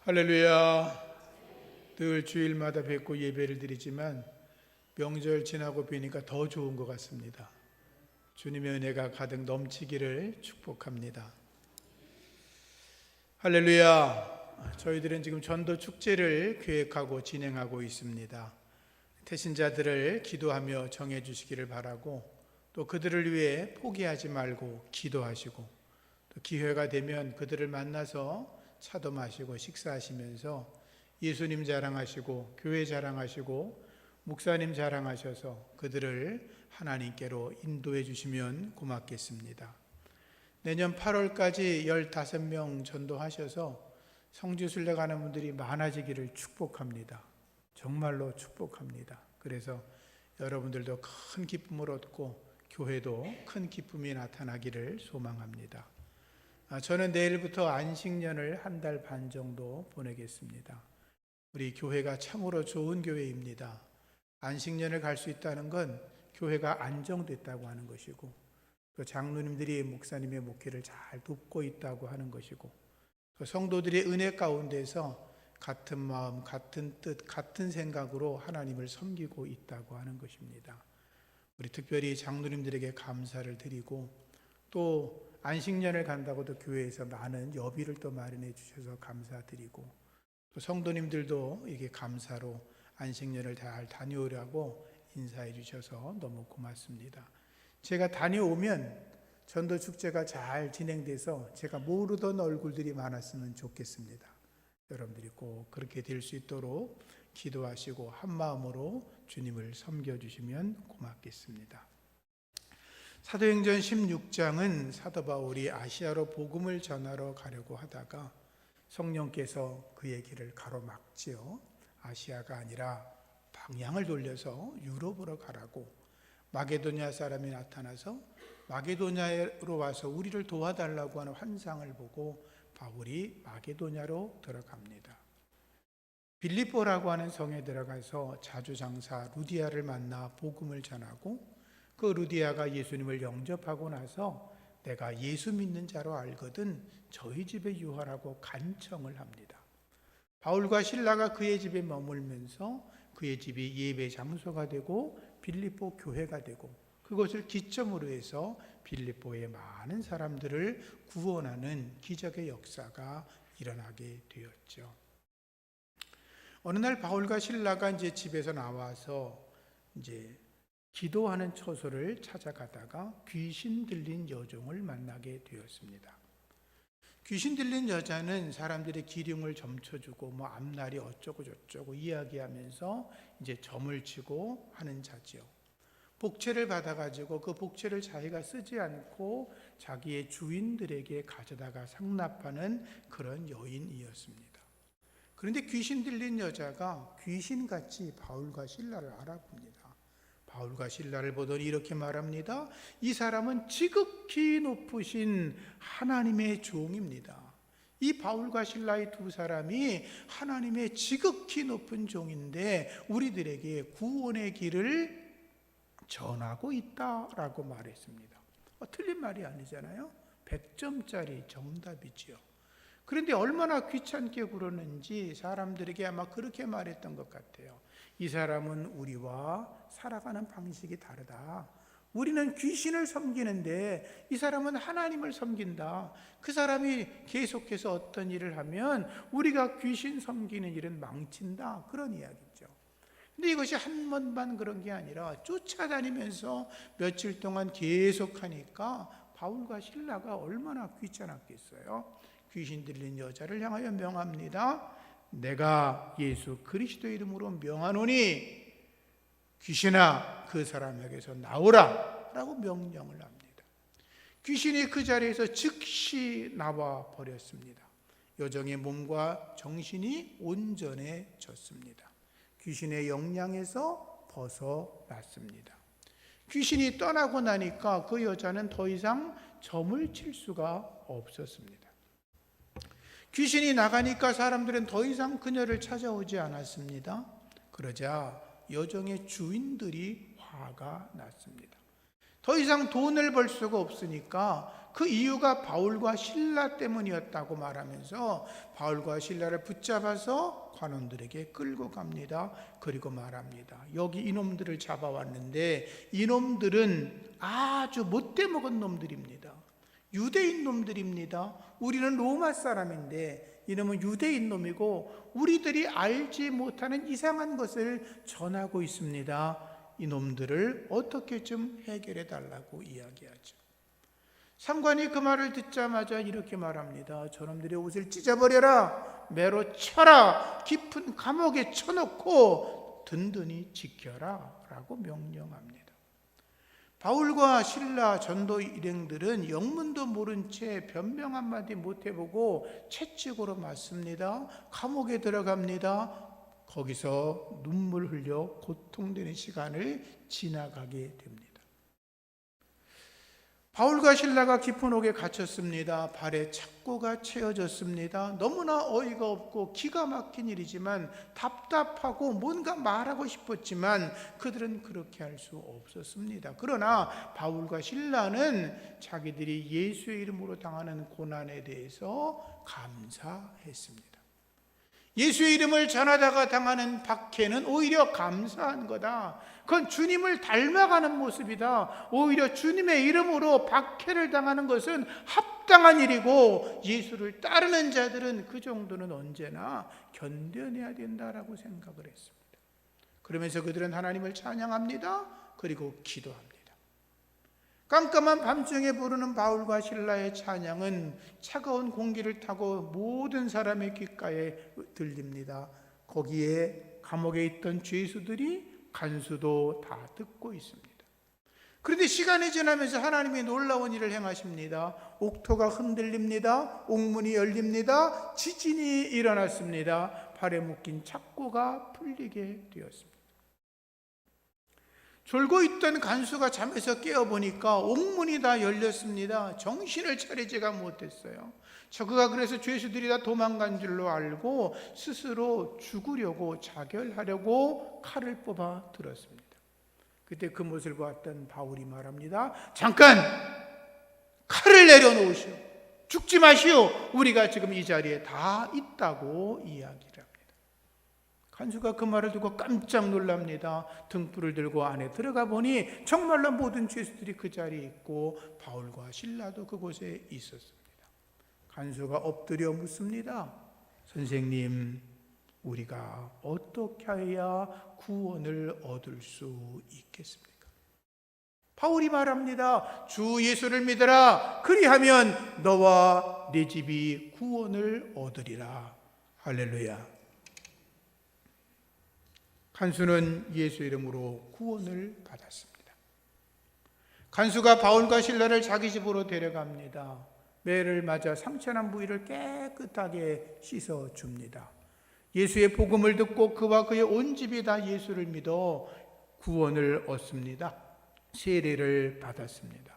할렐루야. 늘 주일마다 뵙고 예배를 드리지만 명절 지나고 뵈니까 더 좋은 것 같습니다. 주님의 은혜가 가득 넘치기를 축복합니다. 할렐루야. 저희들은 지금 전도 축제를 계획하고 진행하고 있습니다. 태신자들을 기도하며 정해 주시기를 바라고, 또 그들을 위해 포기하지 말고 기도하시고, 또 기회가 되면 그들을 만나서 차도 마시고 식사하시면서 예수님 자랑하시고 교회 자랑하시고 목사님 자랑하셔서 그들을 하나님께로 인도해 주시면 고맙겠습니다. 내년 8월까지 15명 전도하셔서 성지순례 가는 분들이 많아지기를 축복합니다. 정말로 축복합니다. 그래서 여러분들도 큰 기쁨을 얻고 교회도 큰 기쁨이 나타나기를 소망합니다. 저는 내일부터 안식년을 한 달 반 정도 보내겠습니다. 우리 교회가 참으로 좋은 교회입니다. 안식년을 갈 수 있다는 건 교회가 안정됐다고 하는 것이고, 또 장로님들이 목사님의 목회를 잘 돕고 있다고 하는 것이고, 또 성도들의 은혜 가운데서 같은 마음, 같은 뜻, 같은 생각으로 하나님을 섬기고 있다고 하는 것입니다. 우리 특별히 장로님들에게 감사를 드리고, 또 안식년을 간다고도 교회에서 많은 여비를 또 마련해 주셔서 감사드리고, 또 성도님들도 이게 감사로 안식년을 잘 다녀오라고 인사해 주셔서 너무 고맙습니다. 제가 다녀오면 전도 축제가 잘 진행돼서 제가 모르던 얼굴들이 많았으면 좋겠습니다. 여러분들이 꼭 그렇게 될 수 있도록 기도하시고 한 마음으로 주님을 섬겨주시면 고맙겠습니다. 사도행전 16장은 사도 바울이 아시아로 복음을 전하러 가려고 하다가 성령께서 그의 길을 가로막지요. 아시아가 아니라 방향을 돌려서 유럽으로 가라고, 마게도냐 사람이 나타나서 마게도냐로 와서 우리를 도와달라고 하는 환상을 보고 바울이 마게도냐로 들어갑니다. 빌립보라고 하는 성에 들어가서 자주장사 루디아를 만나 복음을 전하고, 그 루디아가 예수님을 영접하고 나서 내가 예수 믿는 자로 알거든 저희 집에 유하라고 간청을 합니다. 바울과 실라가 그의 집에 머물면서 그의 집이 예배 장소가 되고 빌립보 교회가 되고, 그것을 기점으로 해서 빌립보의 많은 사람들을 구원하는 기적의 역사가 일어나게 되었죠. 어느 날 바울과 실라가 집에서 나와서 기도하는 처소를 찾아가다가 귀신 들린 여종을 만나게 되었습니다. 귀신 들린 여자는 사람들의 기륭을 점쳐주고 앞날이 어쩌고 저쩌고 이야기하면서 점을 치고 하는 자지요. 복채를 받아가지고 그 복채를 자기가 쓰지 않고 자기의 주인들에게 가져다가 상납하는 그런 여인이었습니다. 그런데 귀신 들린 여자가 귀신같이 바울과 실라를 알아봅니다. 바울과 실라를 보더니 이렇게 말합니다. 이 사람은 지극히 높으신 하나님의 종입니다. 이 바울과 실라의 두 사람이 하나님의 지극히 높은 종인데 우리들에게 구원의 길을 전하고 있다라고 말했습니다. 틀린 말이 아니잖아요. 100점짜리 정답이지요. 그런데 얼마나 귀찮게 굴었는지 사람들에게 아마 그렇게 말했던 것 같아요. 이 사람은 우리와 살아가는 방식이 다르다. 우리는 귀신을 섬기는데 이 사람은 하나님을 섬긴다. 그 사람이 계속해서 어떤 일을 하면 우리가 귀신 섬기는 일은 망친다. 그런 이야기죠. 근데 이것이 한 번만 그런 게 아니라 쫓아다니면서 며칠 동안 계속하니까 바울과 실라가 얼마나 귀찮았겠어요. 귀신 들린 여자를 향하여 명합니다. 내가 예수 그리스도의 이름으로 명하노니 귀신아 그 사람에게서 나오라 라고 명령을 합니다. 귀신이 그 자리에서 즉시 나와 버렸습니다. 여종의 몸과 정신이 온전해졌습니다. 귀신의 영향에서 벗어났습니다. 귀신이 떠나고 나니까 그 여자는 더 이상 점을 칠 수가 없었습니다. 귀신이 나가니까 사람들은 더 이상 그녀를 찾아오지 않았습니다. 그러자 여종의 주인들이 화가 났습니다. 더 이상 돈을 벌 수가 없으니까 그 이유가 바울과 실라 때문이었다고 말하면서 바울과 실라를 붙잡아서 관원들에게 끌고 갑니다. 그리고 말합니다. 여기 이놈들을 잡아왔는데 이놈들은 아주 못돼 먹은 놈들입니다. 유대인 놈들입니다. 우리는 로마 사람인데 이놈은 유대인 놈이고 우리들이 알지 못하는 이상한 것을 전하고 있습니다. 이놈들을 어떻게 좀 해결해 달라고 이야기하죠. 상관이 그 말을 듣자마자 이렇게 말합니다. 저놈들의 옷을 찢어버려라, 매로 쳐라, 깊은 감옥에 쳐놓고 든든히 지켜라 라고 명령합니다. 바울과 실라 전도 일행들은 영문도 모른 채 변명 한마디 못 해보고 채찍으로 맞습니다. 감옥에 들어갑니다. 거기서 눈물 흘려 고통되는 시간을 지나가게 됩니다. 바울과 실라가 깊은 옥에 갇혔습니다. 발에 착고가 채워졌습니다. 너무나 어이가 없고 기가 막힌 일이지만 답답하고 뭔가 말하고 싶었지만 그들은 그렇게 할 수 없었습니다. 그러나 바울과 실라는 자기들이 예수의 이름으로 당하는 고난에 대해서 감사했습니다. 예수의 이름을 전하다가 당하는 박해는 오히려 감사한 거다. 그건 주님을 닮아가는 모습이다. 오히려 주님의 이름으로 박해를 당하는 것은 합당한 일이고 예수를 따르는 자들은 그 정도는 언제나 견뎌내야 된다라고 생각을 했습니다. 그러면서 그들은 하나님을 찬양합니다. 그리고 기도합니다. 깜깜한 밤중에 부르는 바울과 실라의 찬양은 차가운 공기를 타고 모든 사람의 귓가에 들립니다. 거기에 감옥에 있던 죄수들이 간수도 다 듣고 있습니다. 그런데 시간이 지나면서 하나님이 놀라운 일을 행하십니다. 옥토가 흔들립니다. 옥문이 열립니다. 지진이 일어났습니다. 발에 묶인 착고가 풀리게 되었습니다. 졸고 있던 간수가 잠에서 깨어보니까 옥문이 다 열렸습니다. 정신을 차리지가 못했어요. 그가 그래서 죄수들이 다 도망간 줄로 알고 스스로 죽으려고 자결하려고 칼을 뽑아 들었습니다. 그때 그 모습을 보았던 바울이 말합니다. 잠깐! 칼을 내려놓으시오. 죽지 마시오. 우리가 지금 이 자리에 다 있다고 이야기를 합니다. 간수가 그 말을 듣고 깜짝 놀랍니다. 등불을 들고 안에 들어가 보니 정말로 모든 죄수들이 그 자리에 있고 바울과 실라도 그곳에 있었습니다. 간수가 엎드려 묻습니다. 선생님, 우리가 어떻게 해야 구원을 얻을 수 있겠습니까? 바울이 말합니다. 주 예수를 믿어라. 그리하면 너와 네 집이 구원을 얻으리라. 할렐루야. 간수는 예수 이름으로 구원을 받았습니다. 간수가 바울과 실라를 자기 집으로 데려갑니다. 매를 맞아 상처난 부위를 깨끗하게 씻어줍니다. 예수의 복음을 듣고 그와 그의 온 집이 다 예수를 믿어 구원을 얻습니다. 세례를 받았습니다.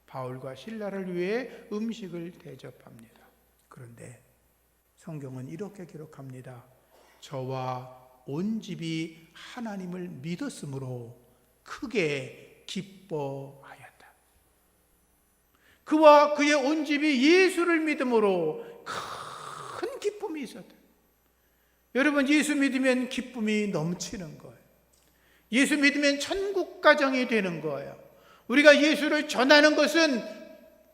바울과 실라를 위해 음식을 대접합니다. 그런데 성경은 이렇게 기록합니다. 저와 온 집이 하나님을 믿었으므로 크게 기뻐하였다. 그와 그의 온 집이 예수를 믿음으로 큰 기쁨이 있었다. 여러분, 예수 믿으면 기쁨이 넘치는 거예요. 예수 믿으면 천국 가정이 되는 거예요. 우리가 예수를 전하는 것은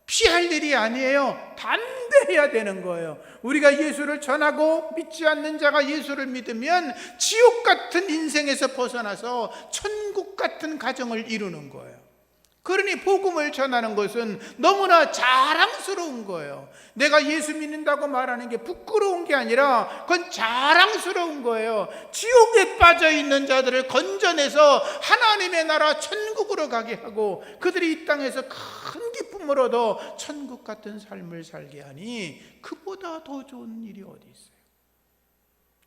피할 일이 아니에요. 담대해야 되는 거예요. 우리가 예수를 전하고 믿지 않는 자가 예수를 믿으면 지옥 같은 인생에서 벗어나서 천국 같은 가정을 이루는 거예요. 그러니 복음을 전하는 것은 너무나 자랑스러운 거예요. 내가 예수 믿는다고 말하는 게 부끄러운 게 아니라 그건 자랑스러운 거예요. 지옥에 빠져 있는 자들을 건져내서 하나님의 나라 천국으로 가게 하고 그들이 이 땅에서 큰 기쁨을 얻어 천국 같은 삶을 살게 하니 그보다 더 좋은 일이 어디 있어요?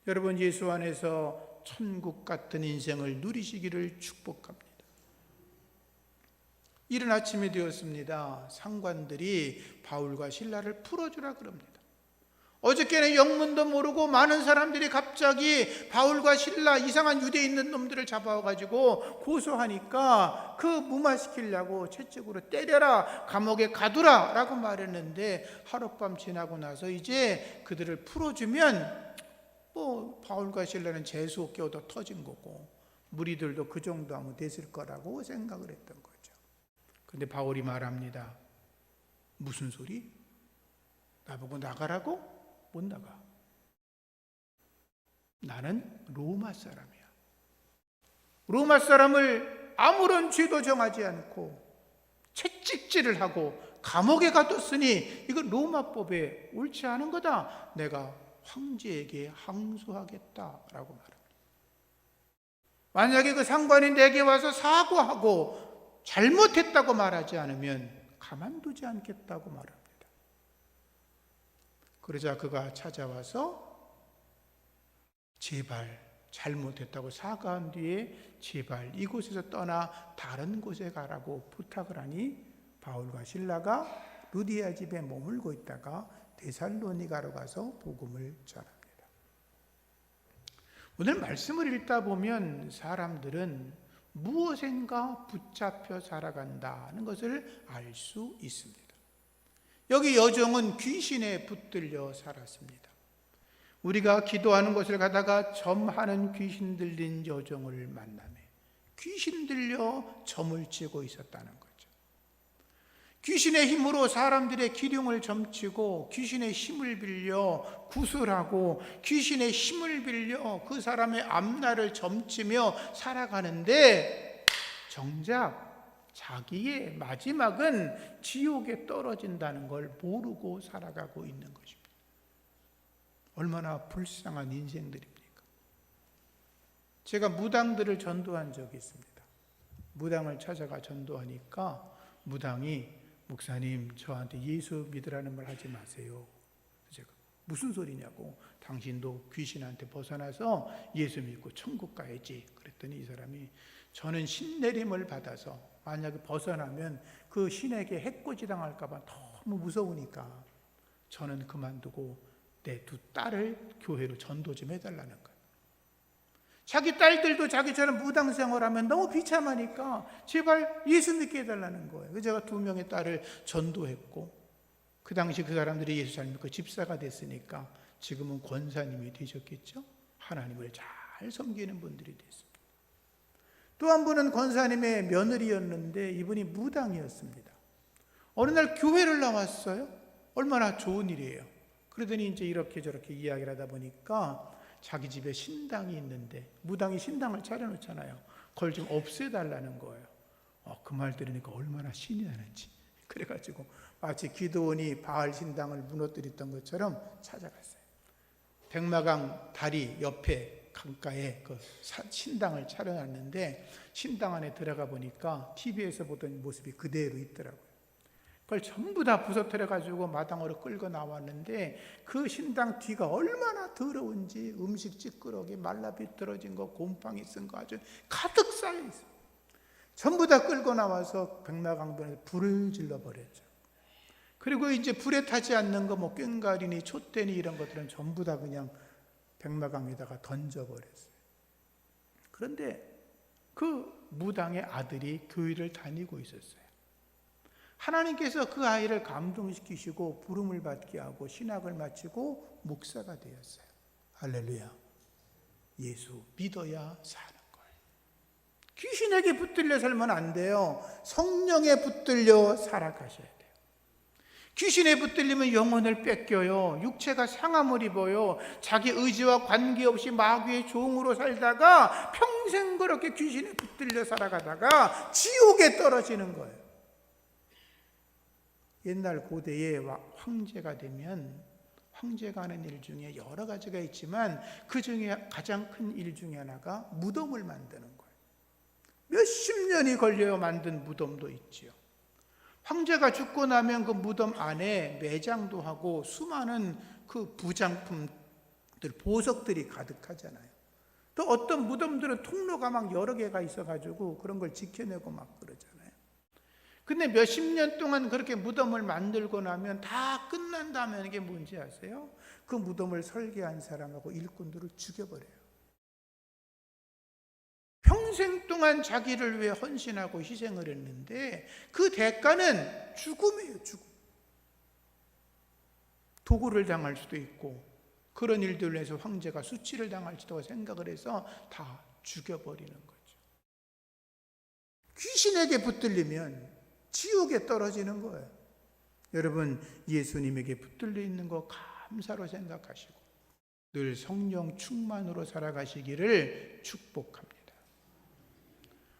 여러분, 예수 안에서 천국 같은 인생을 누리시기를 축복합니다. 이른 아침이 되었습니다. 상관들이 바울과 실라를 풀어주라 그럽니다. 어저께는 영문도 모르고 많은 사람들이 갑자기 바울과 실라 이상한 유대에 있는 놈들을 잡아가지고 고소하니까 그 무마시키려고 채찍으로 때려라, 감옥에 가두라 라고 말했는데, 하룻밤 지나고 나서 이제 그들을 풀어주면 바울과 실라는 재수없게 얻어 터진 거고 무리들도 그 정도 하면 됐을 거라고 생각을 했던 거죠. 근데 바울이 말합니다. 무슨 소리? 나보고 나가라고? 못 나가. 나는 로마 사람이야. 로마 사람을 아무런 죄도 정하지 않고 채찍질을 하고 감옥에 가뒀으니 이건 로마법에 옳지 않은 거다. 내가 황제에게 항소하겠다라고 말합니다. 만약에 그 상관이 내게 와서 사과하고 잘못했다고 말하지 않으면 가만두지 않겠다고 말합니다. 그러자 그가 찾아와서 제발 잘못했다고 사과한 뒤에 제발 이곳에서 떠나 다른 곳에 가라고 부탁을 하니 바울과 실라가 루디아 집에 머물고 있다가 데살로니가로 가서 복음을 전합니다. 오늘 말씀을 읽다 보면 사람들은 무엇인가 붙잡혀 살아간다는 것을 알 수 있습니다. 여기 여종은 귀신에 붙들려 살았습니다. 우리가 기도하는 곳을 가다가 점하는 귀신 들린 여종을 만나며 귀신 들려 점을 치고 있었다는 거죠. 귀신의 힘으로 사람들의 기륭을 점치고 귀신의 힘을 빌려 구슬하고 귀신의 힘을 빌려 그 사람의 앞날을 점치며 살아가는데 정작 자기의 마지막은 지옥에 떨어진다는 걸 모르고 살아가고 있는 것입니다. 얼마나 불쌍한 인생들입니까? 제가 무당들을 전도한 적이 있습니다. 무당을 찾아가 전도하니까 무당이 목사님 저한테 예수 믿으라는 말 하지 마세요. 제가 무슨 소리냐고, 당신도 귀신한테 벗어나서 예수 믿고 천국 가야지. 그랬더니 이 사람이 저는 신내림을 받아서 만약에 벗어나면 그 신에게 해코지 당할까 봐 너무 무서우니까 저는 그만두고 내 두 딸을 교회로 전도 좀 해달라는 거예요. 자기 딸들도 자기처럼 무당 생활하면 너무 비참하니까 제발 예수 믿게 해달라는 거예요. 그래서 제가 2명의 딸을 전도했고 그 당시 그 사람들이 예수 잘 믿고 집사가 됐으니까 지금은 권사님이 되셨겠죠. 하나님을 잘 섬기는 분들이 됐습니다. 또 한 분은 권사님의 며느리였는데 이분이 무당이었습니다. 어느 날 교회를 나왔어요. 얼마나 좋은 일이에요. 그러더니 이제 이렇게 저렇게 이야기를 하다 보니까 자기 집에 신당이 있는데 무당이 신당을 차려놓잖아요. 그걸 좀 없애달라는 거예요. 그 말 들으니까 얼마나 신이 나는지. 그래가지고 마치 기도원이 바알 신당을 무너뜨렸던 것처럼 찾아갔어요. 백마강 다리 옆에 강가에 그 신당을 차려놨는데 신당 안에 들어가 보니까 TV에서 보던 모습이 그대로 있더라고요. 그걸 전부 다 부서뜨려가지고 마당으로 끌고 나왔는데 그 신당 뒤가 얼마나 더러운지 음식 찌끄러기 말라 비틀어진 거 곰팡이 쓴 거 아주 가득 쌓여있어요. 전부 다 끌고 나와서 백마강변에 불을 질러버렸죠. 그리고 이제 불에 타지 않는 거 뭐 꽹과리니 촛대니 이런 것들은 전부 다 그냥 백마강에다가 던져버렸어요. 그런데 그 무당의 아들이 교회를 다니고 있었어요. 하나님께서 그 아이를 감동시키시고 부름을 받게 하고 신학을 마치고 목사가 되었어요. 할렐루야. 예수 믿어야 사는 거예요. 귀신에게 붙들려 살면 안 돼요. 성령에 붙들려 살아가셔야 돼요. 귀신에 붙들리면 영혼을 뺏겨요. 육체가 상함을 입어요. 자기 의지와 관계없이 마귀의 종으로 살다가 평생 그렇게 귀신에 붙들려 살아가다가 지옥에 떨어지는 거예요. 옛날 고대에 황제가 되면 황제가 하는 일 중에 여러 가지가 있지만 그 중에 가장 큰 일 중에 하나가 무덤을 만드는 거예요. 몇십 년이 걸려요. 만든 무덤도 있지요. 황제가 죽고 나면 그 무덤 안에 매장도 하고 수많은 그 부장품들, 보석들이 가득하잖아요. 또 어떤 무덤들은 통로가 막 여러 개가 있어가지고 그런 걸 지켜내고 막 그러잖아요. 근데 몇십 년 동안 그렇게 무덤을 만들고 나면 다 끝난 다음에 이게 뭔지 아세요? 그 무덤을 설계한 사람하고 일꾼들을 죽여버려요. 평생 동안 자기를 위해 헌신하고 희생을 했는데 그 대가는 죽음이에요, 죽음. 도구를 당할 수도 있고 그런 일들로 해서 황제가 수치를 당할지도 생각을 해서 다 죽여버리는 거죠. 귀신에게 붙들리면 지옥에 떨어지는 거예요. 여러분, 예수님에게 붙들려 있는 거 감사로 생각하시고 늘 성령 충만으로 살아가시기를 축복합니다.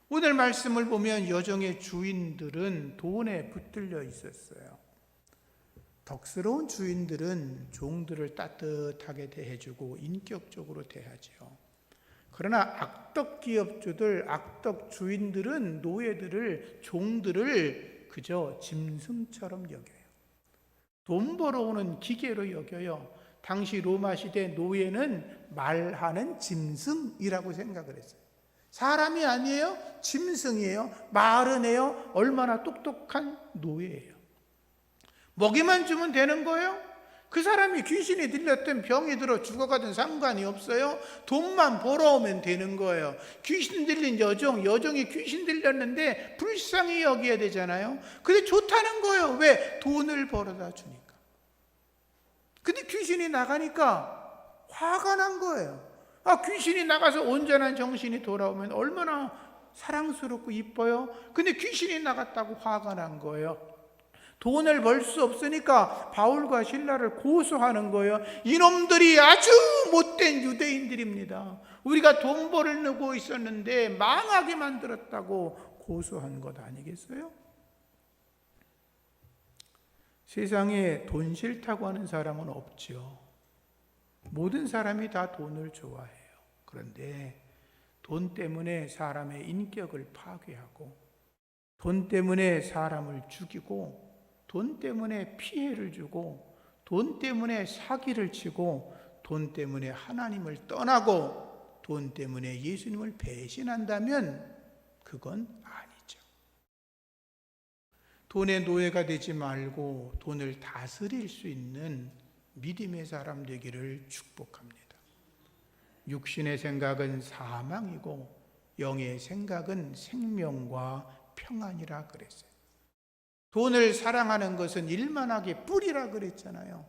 오늘 말씀을 보면 여정의 주인들은 돈에 붙들려 있었어요. 덕스러운 주인들은 종들을 따뜻하게 대해주고 인격적으로 대하죠. 그러나 악덕 기업주들, 악덕 주인들은 노예들을, 종들을 그저 짐승처럼 여겨요. 돈 벌어오는 기계로 여겨요. 당시 로마 시대 노예는 말하는 짐승이라고 생각을 했어요. 사람이 아니에요? 짐승이에요. 말은 해요. 얼마나 똑똑한 노예예요. 먹이만 주면 되는 거예요? 그 사람이 귀신이 들렸든 병이 들어 죽어가든 상관이 없어요. 돈만 벌어오면 되는 거예요. 귀신 들린 여정이 귀신 들렸는데 불쌍히 여겨야 되잖아요. 근데 좋다는 거예요. 왜? 돈을 벌어다 주니까. 근데 귀신이 나가니까 화가 난 거예요. 귀신이 나가서 온전한 정신이 돌아오면 얼마나 사랑스럽고 이뻐요. 근데 귀신이 나갔다고 화가 난 거예요. 돈을 벌 수 없으니까 바울과 실라를 고소하는 거예요. 이놈들이 아주 못된 유대인들입니다. 우리가 돈 벌려고 있었는데 망하게 만들었다고 고소한 것 아니겠어요? 세상에 돈 싫다고 하는 사람은 없죠. 모든 사람이 다 돈을 좋아해요. 그런데 돈 때문에 사람의 인격을 파괴하고 돈 때문에 사람을 죽이고 돈 때문에 피해를 주고 돈 때문에 사기를 치고 돈 때문에 하나님을 떠나고 돈 때문에 예수님을 배신한다면 그건 아니죠. 돈의 노예가 되지 말고 돈을 다스릴 수 있는 믿음의 사람 되기를 축복합니다. 육신의 생각은 사망이고 영의 생각은 생명과 평안이라 그랬어요. 돈을 사랑하는 것은 일만하게 뿌리라 그랬잖아요.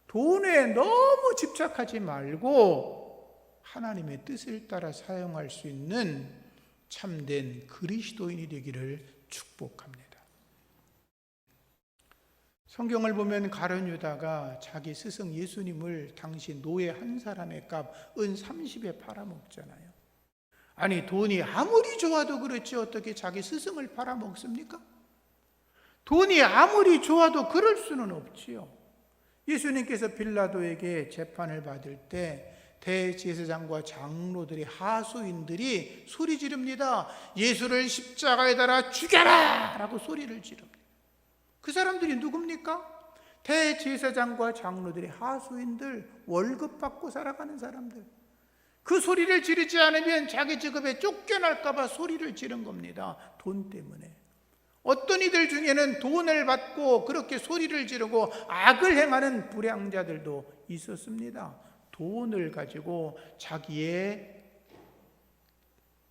돈에 너무 집착하지 말고 하나님의 뜻을 따라 사용할 수 있는 참된 그리스도인이 되기를 축복합니다. 성경을 보면 가룟 유다가 자기 스승 예수님을 당시 노예 한 사람의 값 은 30에 팔아먹잖아요. 아니, 돈이 아무리 좋아도 그렇지 어떻게 자기 스승을 팔아먹습니까? 돈이 아무리 좋아도 그럴 수는 없지요. 예수님께서 빌라도에게 재판을 받을 때 대제사장과 장로들이, 하수인들이 소리 지릅니다. 예수를 십자가에 달아 죽여라! 라고 소리를 지릅니다. 그 사람들이 누굽니까? 대제사장과 장로들이, 하수인들, 월급 받고 살아가는 사람들. 그 소리를 지르지 않으면 자기 직업에 쫓겨날까 봐 소리를 지른 겁니다. 돈 때문에. 어떤 이들 중에는 돈을 받고 그렇게 소리를 지르고 악을 행하는 불량자들도 있었습니다. 돈을 가지고 자기의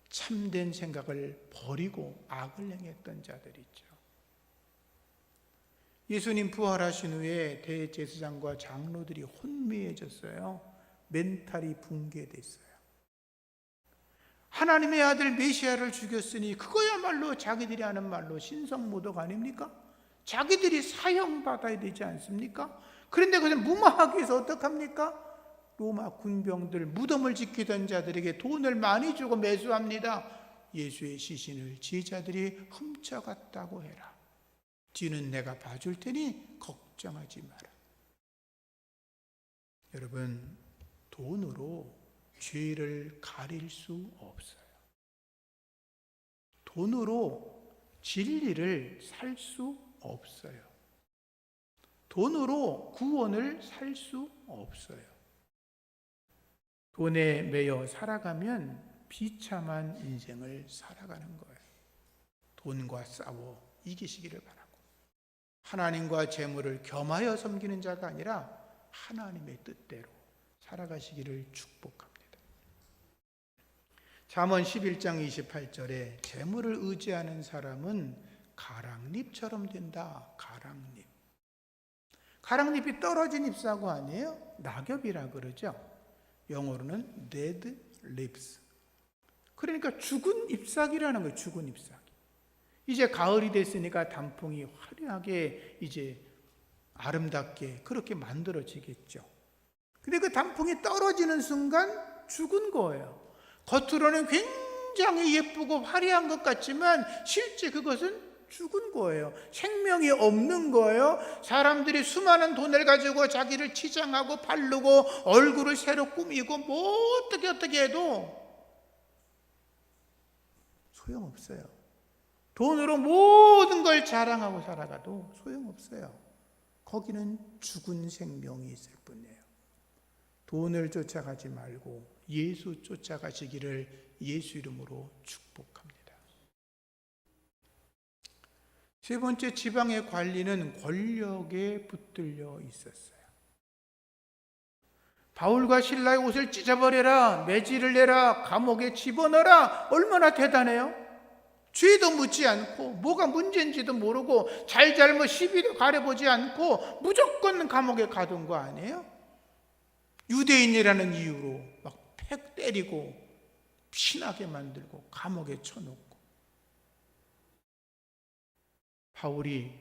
참된 생각을 버리고 악을 행했던 자들이 있죠. 예수님 부활하신 후에 대제사장과 장로들이 혼미해졌어요. 멘탈이 붕괴됐어요. 하나님의 아들 메시아를 죽였으니 그거야말로 자기들이 하는 말로 신성모독 아닙니까? 자기들이 사형받아야 되지 않습니까? 그런데 그것을 무마하기 위해서 어떡합니까? 로마 군병들, 무덤을 지키던 자들에게 돈을 많이 주고 매수합니다. 예수의 시신을 제자들이 훔쳐갔다고 해라. 뒤는 내가 봐줄 테니 걱정하지 마라. 여러분, 돈으로 죄를 가릴 수 없어요. 돈으로 진리를 살 수 없어요. 돈으로 구원을 살 수 없어요. 돈에 매여 살아가면 비참한 인생을 살아가는 거예요. 돈과 싸워 이기시기를 바라고, 하나님과 재물을 겸하여 섬기는 자가 아니라 하나님의 뜻대로 살아가시기를 축복합니다. 잠언 11장 28절에 재물을 의지하는 사람은 가랑잎처럼 된다. 가랑잎. 가랑잎이 떨어진 잎사고 아니에요? 낙엽이라 그러죠. 영어로는 dead leaves. 그러니까 죽은 잎사귀라는 거예요. 죽은 잎사귀. 이제 가을이 됐으니까 단풍이 화려하게 이제 아름답게 그렇게 만들어지겠죠. 근데 그 단풍이 떨어지는 순간 죽은 거예요. 겉으로는 굉장히 예쁘고 화려한 것 같지만 실제 그것은 죽은 거예요. 생명이 없는 거예요. 사람들이 수많은 돈을 가지고 자기를 치장하고 바르고 얼굴을 새로 꾸미고 뭐 어떻게 해도 소용없어요. 돈으로 모든 걸 자랑하고 살아가도 소용없어요. 거기는 죽은 생명이 있을 뿐이에요. 돈을 쫓아가지 말고 예수 쫓아가시기를 예수 이름으로 축복합니다. 세 번째, 지방의 관리는 권력에 붙들려 있었어요. 바울과 실라의 옷을 찢어버려라, 매질을 내라, 감옥에 집어넣어라. 얼마나 대단해요? 죄도 묻지 않고 뭐가 문제인지도 모르고 잘잘못 시비도 가려보지 않고 무조건 감옥에 가둔 거 아니에요? 유대인이라는 이유로 막 팩 때리고 피나게 만들고 감옥에 쳐놓고, 바울이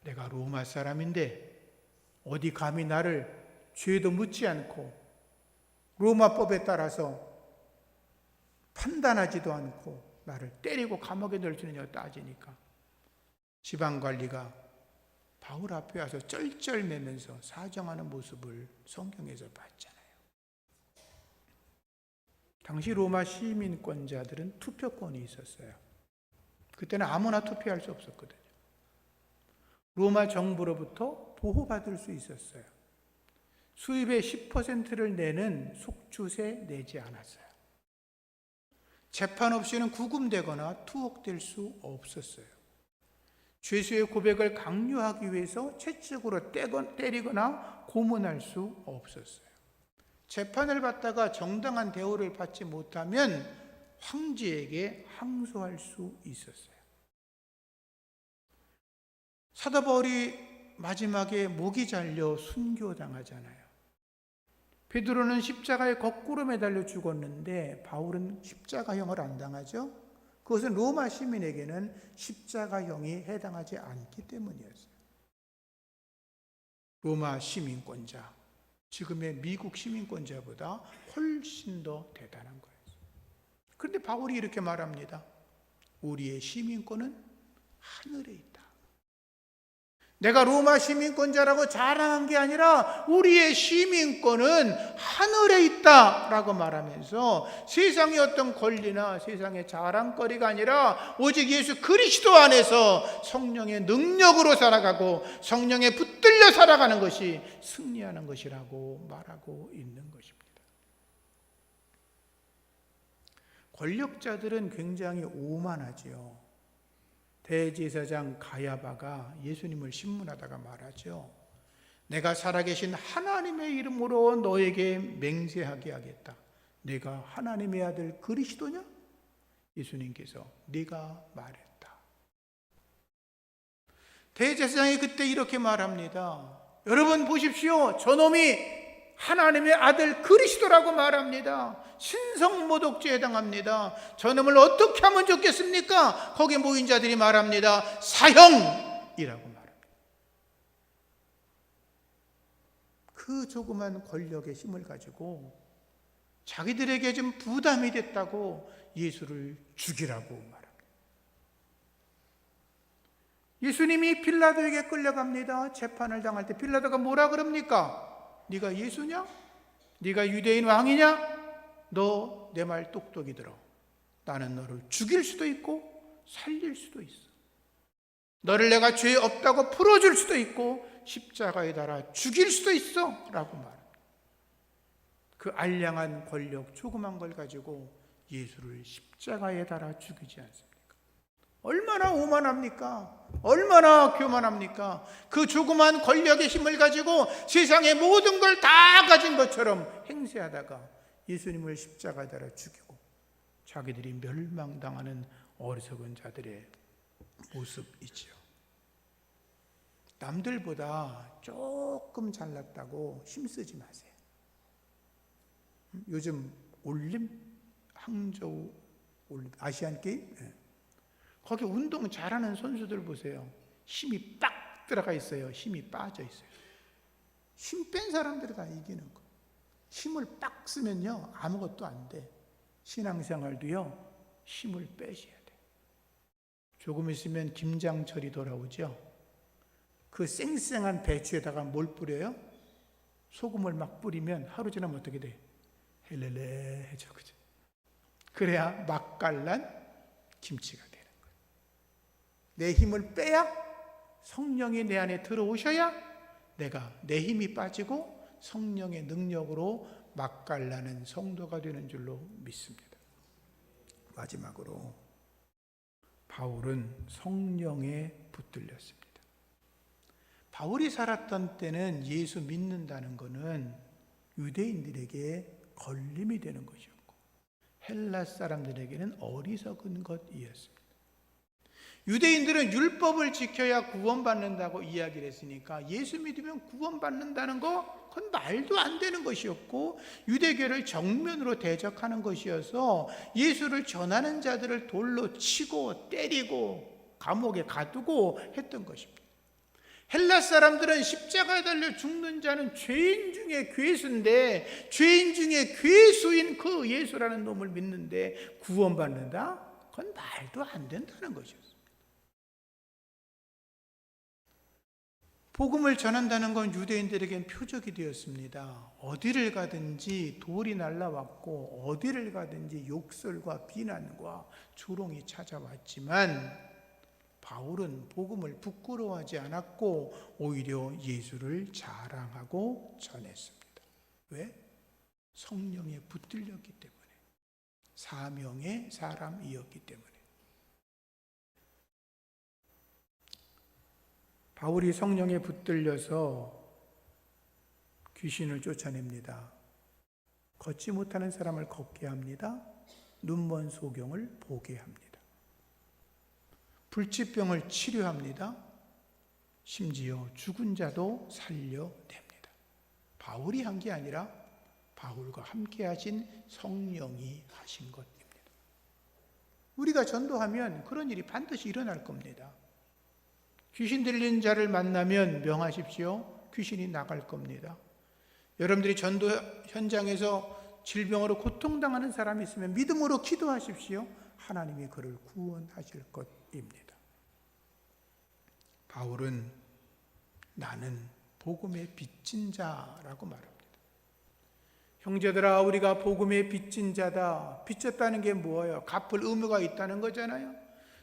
내가 로마 사람인데 어디 감히 나를 죄도 묻지 않고 로마법에 따라서 판단하지도 않고 나를 때리고 감옥에 넣을 수 있느냐고 따지니까 지방관리가 바울 앞에 와서 쩔쩔매면서 사정하는 모습을 성경에서 봤잖아요. 당시 로마 시민권자들은 투표권이 있었어요. 그때는 아무나 투표할 수 없었거든요. 로마 정부로부터 보호받을 수 있었어요. 수입의 10%를 내는 속주세 내지 않았어요. 재판 없이는 구금되거나 투옥될 수 없었어요. 죄수의 고백을 강요하기 위해서 채찍으로 때리거나 고문할 수 없었어요. 재판을 받다가 정당한 대우를 받지 못하면 황제에게 항소할 수 있었어요. 사도 바울이 마지막에 목이 잘려 순교당하잖아요. 베드로는 십자가에 거꾸로 매달려 죽었는데 바울은 십자가형을 안 당하죠. 그것은 로마 시민에게는 십자가형이 해당하지 않기 때문이었어요. 로마 시민권자, 지금의 미국 시민권자보다 훨씬 더 대단한 거예요. 그런데 바울이 이렇게 말합니다. 우리의 시민권은 하늘에 있다. 내가 로마 시민권자라고 자랑한 게 아니라 우리의 시민권은 하늘에 있다라고 말하면서 세상의 어떤 권리나 세상의 자랑거리가 아니라 오직 예수 그리스도 안에서 성령의 능력으로 살아가고 성령에 붙들려 살아가는 것이 승리하는 것이라고 말하고 있는 것입니다. 권력자들은 굉장히 오만하지요. 대제사장 가야바가 예수님을 신문하다가 말하죠. 내가 살아계신 하나님의 이름으로 너에게 맹세하게 하겠다. 내가 하나님의 아들 그리스도냐? 예수님께서 네가 말했다. 대제사장이 그때 이렇게 말합니다. 여러분 보십시오. 저놈이 하나님의 아들 그리스도라고 말합니다. 신성모독죄에 해당합니다. 저놈을 어떻게 하면 좋겠습니까? 거기 모인 자들이 말합니다. 사형이라고 말합니다. 그 조그만 권력의 힘을 가지고 자기들에게 좀 부담이 됐다고 예수를 죽이라고 말합니다. 예수님이 빌라도에게 끌려갑니다. 재판을 당할 때 빌라도가 뭐라 그럽니까? 네가 예수냐? 네가 유대인 왕이냐? 너 내 말 똑똑히 들어. 나는 너를 죽일 수도 있고 살릴 수도 있어. 너를 내가 죄 없다고 풀어줄 수도 있고 십자가에 달아 죽일 수도 있어 라고 말합니다. 그 알량한 권력, 조그만 걸 가지고 예수를 십자가에 달아 죽이지 않습니까? 얼마나 오만합니까? 얼마나 교만합니까? 그 조그만 권력의 힘을 가지고 세상의 모든 걸 다 가진 것처럼 행세하다가 예수님을 십자가에 달아 죽이고 자기들이 멸망당하는 어리석은 자들의 모습이지요. 남들보다 조금 잘났다고 힘쓰지 마세요. 요즘 항저우 아시안게임? 거기 운동 잘하는 선수들 보세요. 힘이 빡 들어가 있어요. 힘이 빠져 있어요. 힘 뺀 사람들이 다 이기는 거. 힘을 빡 쓰면요 아무것도 안 돼. 신앙생활도요 힘을 빼셔야 돼. 조금 있으면 김장철이 돌아오죠. 그 쌩쌩한 배추에다가 뭘 뿌려요? 소금을 막 뿌리면 하루 지나면 어떻게 돼? 헬렐레해져, 그죠? 그래야 맛깔난 김치가 되는 거예요. 내 힘을 빼야 성령이 내 안에 들어오셔야 내 힘이 빠지고 성령의 능력으로 맛깔나는 성도가 되는 줄로 믿습니다. 마지막으로 바울은 성령에 붙들렸습니다. 바울이 살았던 때는 예수 믿는다는 것은 유대인들에게 걸림이 되는 것이었고 헬라 사람들에게는 어리석은 것이었습니다. 유대인들은 율법을 지켜야 구원받는다고 이야기를 했으니까 예수 믿으면 구원받는다는 거 그건 말도 안 되는 것이었고 유대교를 정면으로 대적하는 것이어서 예수를 전하는 자들을 돌로 치고 때리고 감옥에 가두고 했던 것입니다. 헬라 사람들은 십자가에 달려 죽는 자는 죄인 중에 괴수인데 죄인 중에 괴수인 그 예수라는 놈을 믿는데 구원받는다? 그건 말도 안 된다는 것이었습니다. 복음을 전한다는 건 유대인들에겐 표적이 되었습니다. 어디를 가든지 돌이 날라왔고 어디를 가든지 욕설과 비난과 조롱이 찾아왔지만 바울은 복음을 부끄러워하지 않았고 오히려 예수를 자랑하고 전했습니다. 왜? 성령에 붙들렸기 때문에, 사명의 사람이었기 때문에. 바울이 성령에 붙들려서 귀신을 쫓아냅니다. 걷지 못하는 사람을 걷게 합니다. 눈먼 소경을 보게 합니다. 불치병을 치료합니다. 심지어 죽은 자도 살려냅니다. 바울이 한 게 아니라 바울과 함께 하신 성령이 하신 것입니다. 우리가 전도하면 그런 일이 반드시 일어날 겁니다. 귀신 들린 자를 만나면 명하십시오. 귀신이 나갈 겁니다. 여러분들이 전도 현장에서 질병으로 고통당하는 사람이 있으면 믿음으로 기도하십시오. 하나님이 그를 구원하실 것입니다. 바울은 나는 복음의 빚진 자라고 말합니다. 형제들아, 우리가 복음의 빚진 자다. 빚졌다는 게 뭐예요? 갚을 의무가 있다는 거잖아요.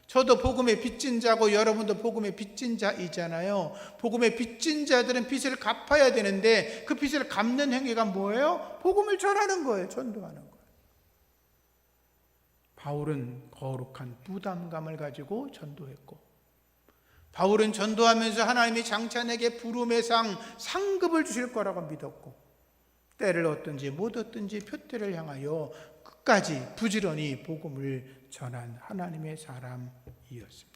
저도 복음의 빚진 자고 여러분도 복음의 빚진 자이잖아요. 복음의 빚진 자들은 빚을 갚아야 되는데 그 빚을 갚는 행위가 뭐예요? 복음을 전하는 거예요. 전도하는 거예요. 바울은 거룩한 부담감을 가지고 전도했고, 바울은 전도하면서 하나님이 장차 내게 부름의 상급을 주실 거라고 믿었고, 때를 얻든지 못 얻든지 표대를 향하여 끝까지 부지런히 복음을 전한 하나님의 사람이었습니다.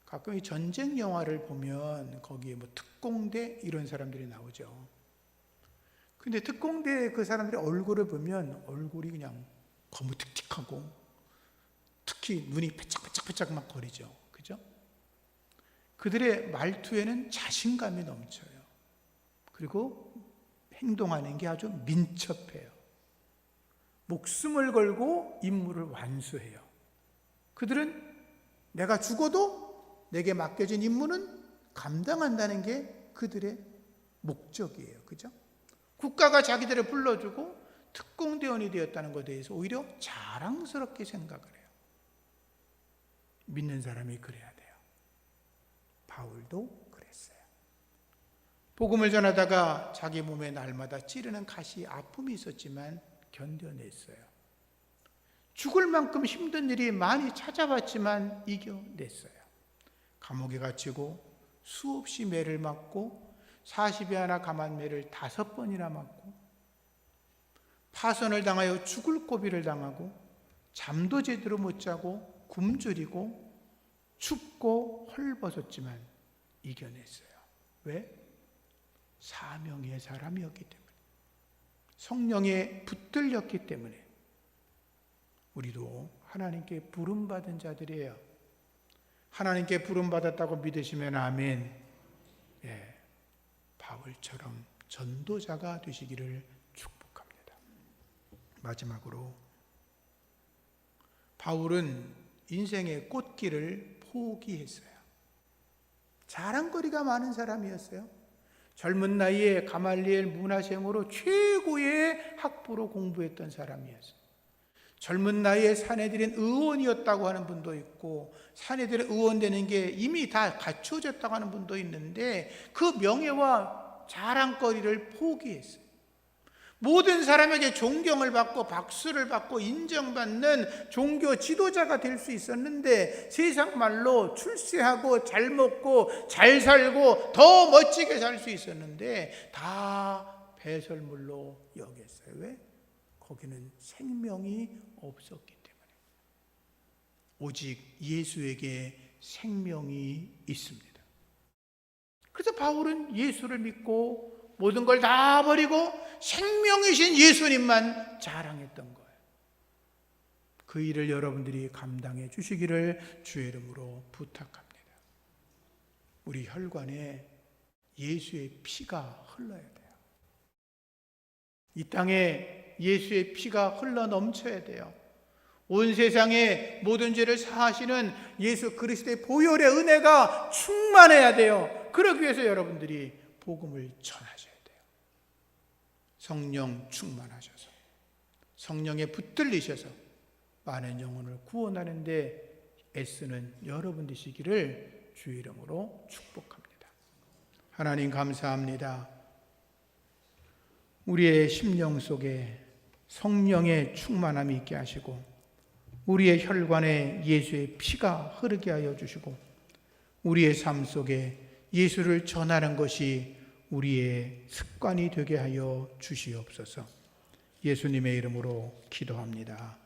가끔 이 전쟁 영화를 보면 거기에 뭐 특공대 이런 사람들이 나오죠. 근데 특공대 그 사람들의 얼굴을 보면 얼굴이 그냥 거무특틱하고 특히 눈이 패짝패짝 막 거리죠. 그죠? 그들의 말투에는 자신감이 넘쳐요. 그리고 행동하는 게 아주 민첩해요. 목숨을 걸고 임무를 완수해요. 그들은 내가 죽어도 내게 맡겨진 임무는 감당한다는 게 그들의 목적이에요. 그죠? 국가가 자기들을 불러주고 특공대원이 되었다는 것에 대해서 오히려 자랑스럽게 생각을 해요. 믿는 사람이 그래야 돼요. 바울도 그랬어요. 복음을 전하다가 자기 몸에 날마다 찌르는 가시 아픔이 있었지만 견뎌냈어요. 죽을 만큼 힘든 일이 많이 찾아왔지만 이겨냈어요. 감옥에 갇히고 수없이 매를 맞고 40여 하나 감한 매를 5번이나 맞고 파선을 당하여 죽을 고비를 당하고 잠도 제대로 못 자고 굶주리고 춥고 헐벗었지만 이겨냈어요. 왜? 사명의 사람이었기 때문에, 성령에 붙들렸기 때문에. 우리도 하나님께 부름받은 자들이에요. 하나님께 부름받았다고 믿으시면 아멘. 예, 바울처럼 전도자가 되시기를 축복합니다. 마지막으로 바울은 인생의 꽃길을 포기했어요. 자랑거리가 많은 사람이었어요. 젊은 나이에 가말리엘 문화생으로 최고의 학부로 공부했던 사람이었어요. 젊은 나이에 사내들인 의원이었다고 하는 분도 있고, 사내들의 의원 되는 게 이미 다 갖추어졌다고 하는 분도 있는데 그 명예와 자랑거리를 포기했어요. 모든 사람에게 존경을 받고 박수를 받고 인정받는 종교 지도자가 될 수 있었는데, 세상 말로 출세하고 잘 먹고 잘 살고 더 멋지게 살 수 있었는데 다 배설물로 여겼어요. 왜? 거기는 생명이 없었기 때문에. 오직 예수에게 생명이 있습니다. 그래서 바울은 예수를 믿고 모든 걸 다 버리고 생명이신 예수님만 자랑했던 거예요. 그 일을 여러분들이 감당해 주시기를 주의 이름으로 부탁합니다. 우리 혈관에 예수의 피가 흘러야 돼요. 이 땅에 예수의 피가 흘러 넘쳐야 돼요. 온 세상의 모든 죄를 사하시는 예수 그리스도의 보혈의 은혜가 충만해야 돼요. 그러기 위해서 여러분들이 복음을 전하셔야 돼요. 성령 충만하셔서, 성령에 붙들리셔서 많은 영혼을 구원하는 데 애쓰는 여러분 되시기를 주의 이름으로 축복합니다. 하나님 감사합니다. 우리의 심령 속에 성령의 충만함이 있게 하시고 우리의 혈관에 예수의 피가 흐르게 하여 주시고 우리의 삶 속에 예수를 전하는 것이 우리의 습관이 되게 하여 주시옵소서. 예수님의 이름으로 기도합니다.